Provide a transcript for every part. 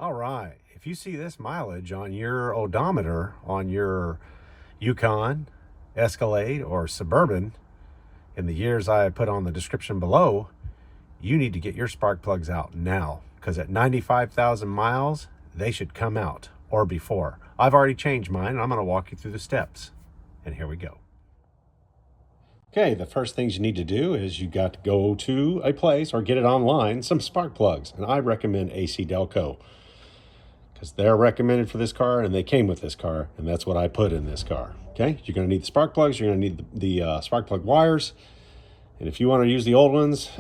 All right, if you see this mileage on your odometer on your Yukon, Escalade, or Suburban in the years I put on the description below, you need to get your spark plugs out now, because at 95,000 miles, they should come out, or before. I've already changed mine, and I'm going to walk you through the steps. And here we go. Okay, the first things you need to do is you got to go to a place or get it online, some spark plugs. And I recommend AC Delco, because they're recommended for this car and they came with this car, and that's what I put in this car. Okay, you're going to need the spark plugs, you're going to need the spark plug wires, and if you want to use the old ones,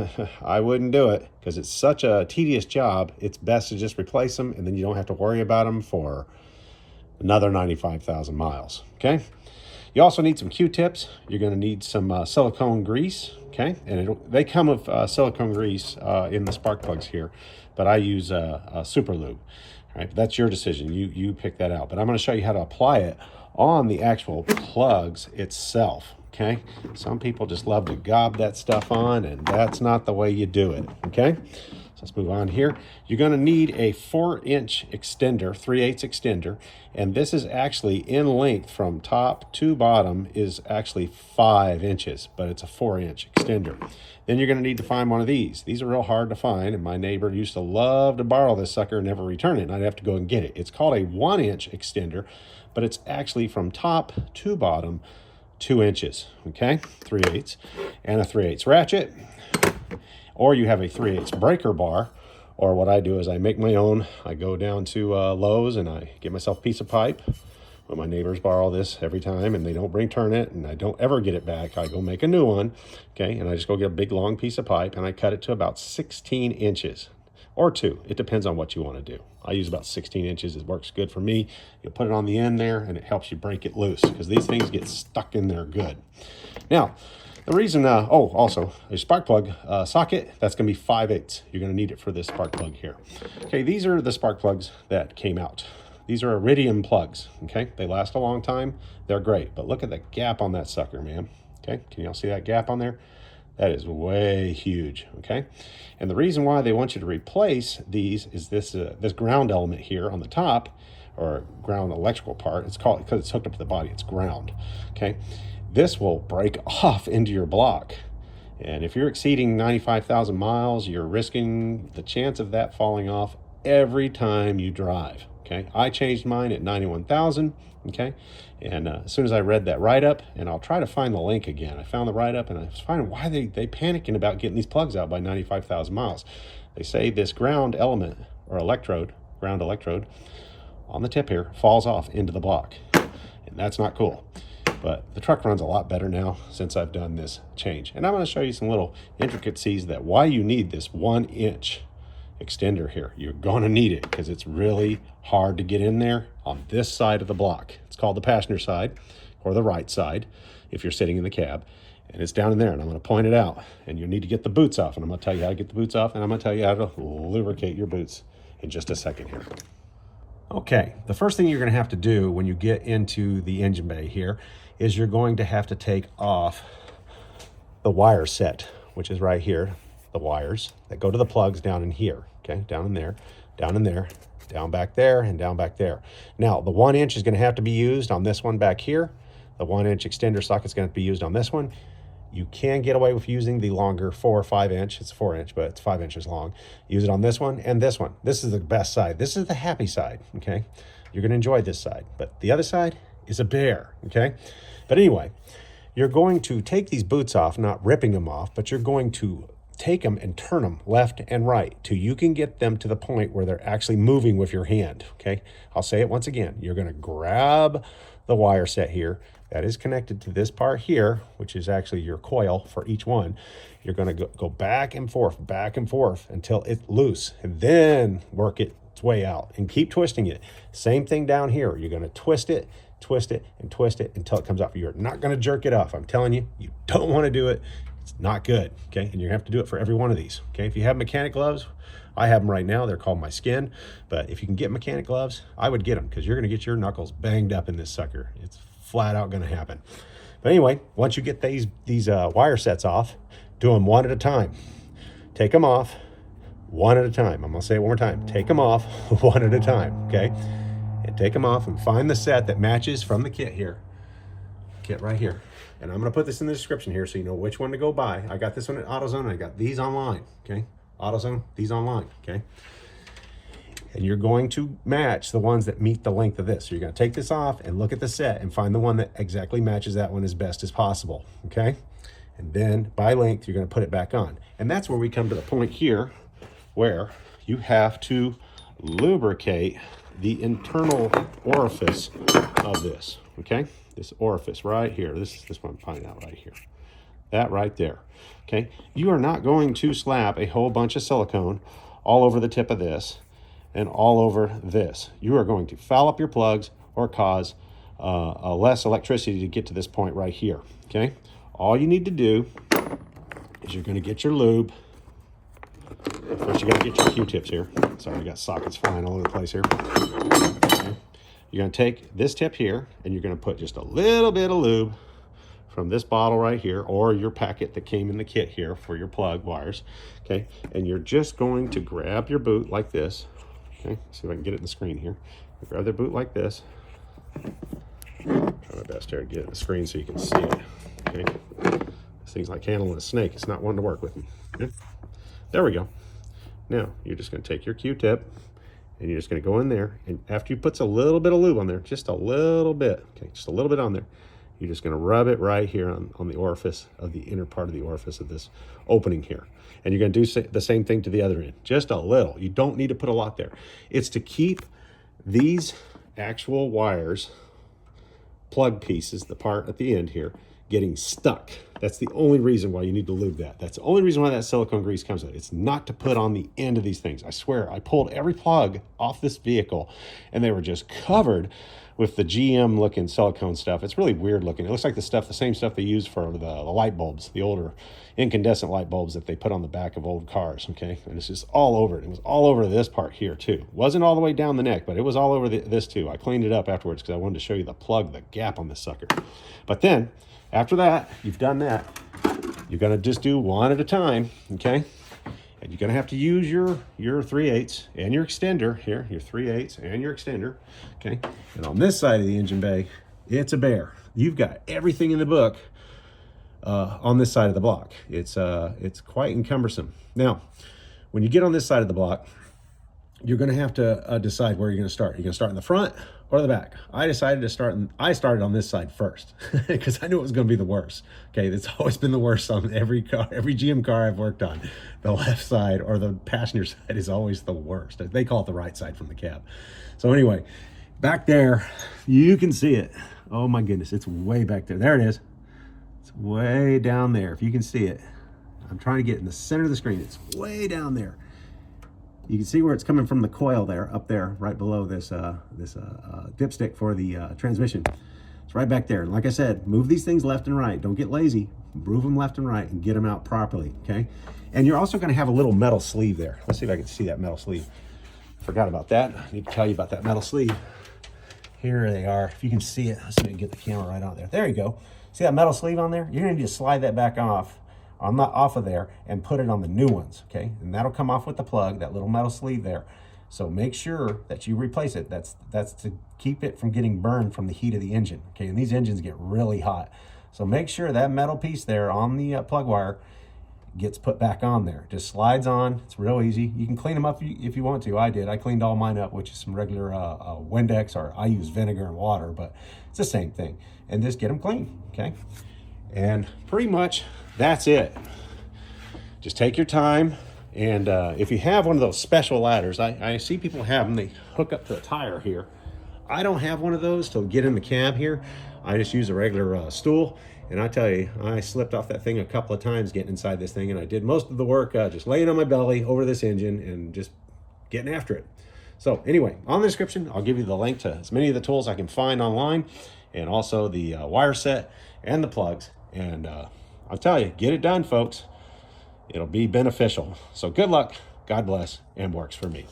I wouldn't do it because it's such a tedious job. It's best to just replace them, and then you don't have to worry about them for another 95,000 miles. Okay, you also need some Q-tips. You're going to need some silicone grease. Okay, and they come with silicone grease in the spark plugs here, but I use a super lube. All right, but that's your decision. You pick that out. But I'm going to show you how to apply it on the actual plugs itself. Okay, some people just love to gob that stuff on, and that's not the way you do it. Okay, so let's move on here. You're going to need a 4-inch extender, 3/8 extender, and this is actually in length from top to bottom is actually 5 inches, but it's a 4-inch extender. Then you're going to need to find one of these. These are real hard to find, and my neighbor used to love to borrow this sucker and never return it, and I'd have to go and get it. It's called a 1-inch extender, but it's actually from top to bottom 2 inches. Okay, 3/8, and a 3/8 ratchet, or you have a 3/8 breaker bar, or what I do is I make my own. I go down to Lowe's and I get myself a piece of pipe. Well, my neighbors borrow this every time and they don't return it, and I don't ever get it back. I go make a new one. Okay, and I just go get a big long piece of pipe and I cut it to about 16 inches or 2. It depends on what you want to do. I use about 16 inches. It works good for me. You put it on the end there and it helps you break it loose, because these things get stuck in there good. Now, the reason, also a spark plug socket, that's going to be 5/8. You're going to need it for this spark plug here. Okay, these are the spark plugs that came out. These are iridium plugs. Okay, they last a long time. They're great, but look at the gap on that sucker, man. Okay, can y'all see that gap on there? That is way huge. Okay, and the reason why they want you to replace these is this ground element here on the top, or ground electrical part. It's called, because it's hooked up to the body, it's ground. Okay, this will break off into your block, and if you're exceeding 95,000 miles, you're risking the chance of that falling off every time you drive. Okay, I changed mine at 91,000. Okay, and as soon as I read that write-up, and I'll try to find the link again. I found the write-up and I was finding why they panicking about getting these plugs out by 95,000 miles. They say this ground element, or electrode, ground electrode on the tip here falls off into the block, and that's not cool. But the truck runs a lot better now since I've done this change, and I'm going to show you some little intricacies that why you need this 1-inch extender here. You're going to need it because it's really hard to get in there on this side of the block. It's called the passenger side, or the right side if you're sitting in the cab, and it's down in there, and I'm going to point it out, and you need to get the boots off, and I'm going to tell you how to get the boots off, and I'm going to tell you how to lubricate your boots in just a second here. Okay, the first thing you're going to have to do when you get into the engine bay here is you're going to have to take off the wire set, which is right here, the wires that go to the plugs down in here. Okay, down in there, down in there, down back there, and down back there. Now, the 1-inch is going to have to be used on this one back here. The 1-inch extender socket is going to be used on this one. You can get away with using the longer 4 or 5-inch. It's 4-inch, but it's 5 inches long. Use it on this one and this one. This is the best side. This is the happy side, okay? You're going to enjoy this side, but the other side is a bear, okay? But anyway, you're going to take these boots off, not ripping them off, but you're going to take them and turn them left and right till you can get them to the point where they're actually moving with your hand, okay? I'll say it once again. You're going to grab the wire set here that is connected to this part here, which is actually your coil for each one. You're going to go back and forth until it's loose, and then work its way out and keep twisting it. Same thing down here. You're going to twist it, and twist it until it comes off. You're not going to jerk it off. I'm telling you, you don't want to do it. It's not good, okay? And you're going to have to do it for every one of these, okay? If you have mechanic gloves, I have them right now. They're called My Skin. But if you can get mechanic gloves, I would get them, because you're going to get your knuckles banged up in this sucker. It's flat out going to happen. But anyway, once you get these wire sets off, do them one at a time. Take them off, one at a time. I'm gonna say it one more time. Take them off one at a time, okay? And take them off and find the set that matches from the kit here. Kit right here. And I'm gonna put this in the description here so you know which one to go buy. I got this one at AutoZone and I got these online, okay? AutoZone, these online, okay? And you're going to match the ones that meet the length of this. So you're gonna take this off and look at the set and find the one that exactly matches that one as best as possible, okay? And then by length, you're gonna put it back on. And that's where we come to the point here where you have to lubricate the internal orifice of this, okay? This orifice right here, this one I'm finding out right here. That right there, okay? You are not going to slap a whole bunch of silicone all over the tip of this and all over this. You are going to foul up your plugs or cause less electricity to get to this point right here, okay? All you need to do is you're gonna get your lube. First, you gotta get your Q-tips here. Sorry, I got sockets flying all over the place here. Okay. You're gonna take this tip here and you're gonna put just a little bit of lube from this bottle right here, or your packet that came in the kit here for your plug wires, okay? And you're just going to grab your boot like this, okay? See if I can get it in the screen here. Grab the boot like this. Try my best here to get it in the screen so you can see it, okay? This thing's like handling a snake. It's not one to work with me, okay? There we go. Now, you're just gonna take your Q-tip and you're just gonna go in there, and after you put a little bit of lube on there, just a little bit, okay, just a little bit on there, you're just gonna rub it right here on the orifice of the inner part of the orifice of this opening here. And you're gonna do the same thing to the other end, just a little. You don't need to put a lot there. It's to keep these actual wires, plug pieces, the part at the end here, getting stuck. That's the only reason why you need to lube that. That's the only reason why that silicone grease comes with it. It's not to put on the end of these things. I swear, I pulled every plug off this vehicle and they were just covered with the GM looking silicone stuff. It's really weird looking. It looks like the same stuff they use for the light bulbs, the older incandescent light bulbs that they put on the back of old cars, okay? And it's just all over it. It was all over this part here too. Wasn't all the way down the neck, but it was all over this too. I cleaned it up afterwards because I wanted to show you the plug, the gap on this sucker. But then, after that, you've done that, you're gonna just do one at a time, okay? And you're gonna have to use your 3/8 and your extender here, your 3/8 and your extender, okay? And on this side of the engine bay, it's a bear. You've got everything in the book on this side of the block. It's quite encumbersome. Now, when you get on this side of the block, you're gonna have to decide where you're gonna start. You're gonna start in the front or the back. I started on this side first because I knew it was gonna be the worst. Okay, it's always been the worst on every car, every GM car I've worked on. The left side or the passenger side is always the worst. They call it the right side from the cab. So anyway, back there, you can see it. Oh my goodness, it's way back there. There it is. It's way down there. If you can see it, I'm trying to get in the center of the screen. It's way down there. You can see where it's coming from the coil there, up there, right below this dipstick for the transmission. It's right back there. And like I said, move these things left and right. Don't get lazy. Move them left and right and get them out properly, okay? And you're also gonna have a little metal sleeve there. Let's see if I can see that metal sleeve. Forgot about that. I need to tell you about that metal sleeve. Here they are. If you can see it, let's see if I can get the camera right on there. There you go. See that metal sleeve on there? You're gonna just slide that back off of there and put it on the new ones, okay? And that'll come off with the plug, that little metal sleeve there. So make sure that you replace it. That's to keep it from getting burned from the heat of the engine, okay? And these engines get really hot. So make sure that metal piece there on the plug wire gets put back on there. Just slides on. It's real easy. You can clean them up if you want to. I did. I cleaned all mine up, which is some regular Windex, or I use vinegar and water, but it's the same thing. And just get them clean, okay? And pretty much that's it. Just take your time. And if you have one of those special ladders, I see people have them, they hook up to the tire here. I don't have one of those to get in the cab here. I just use a regular stool. And I tell you, I slipped off that thing a couple of times getting inside this thing, and I did most of the work just laying on my belly over this engine and just getting after it. So anyway, on the description, I'll give you the link to as many of the tools I can find online, and also the wire set and the plugs. And I'll tell you, get it done, folks. It'll be beneficial. So good luck, God bless, and works for me.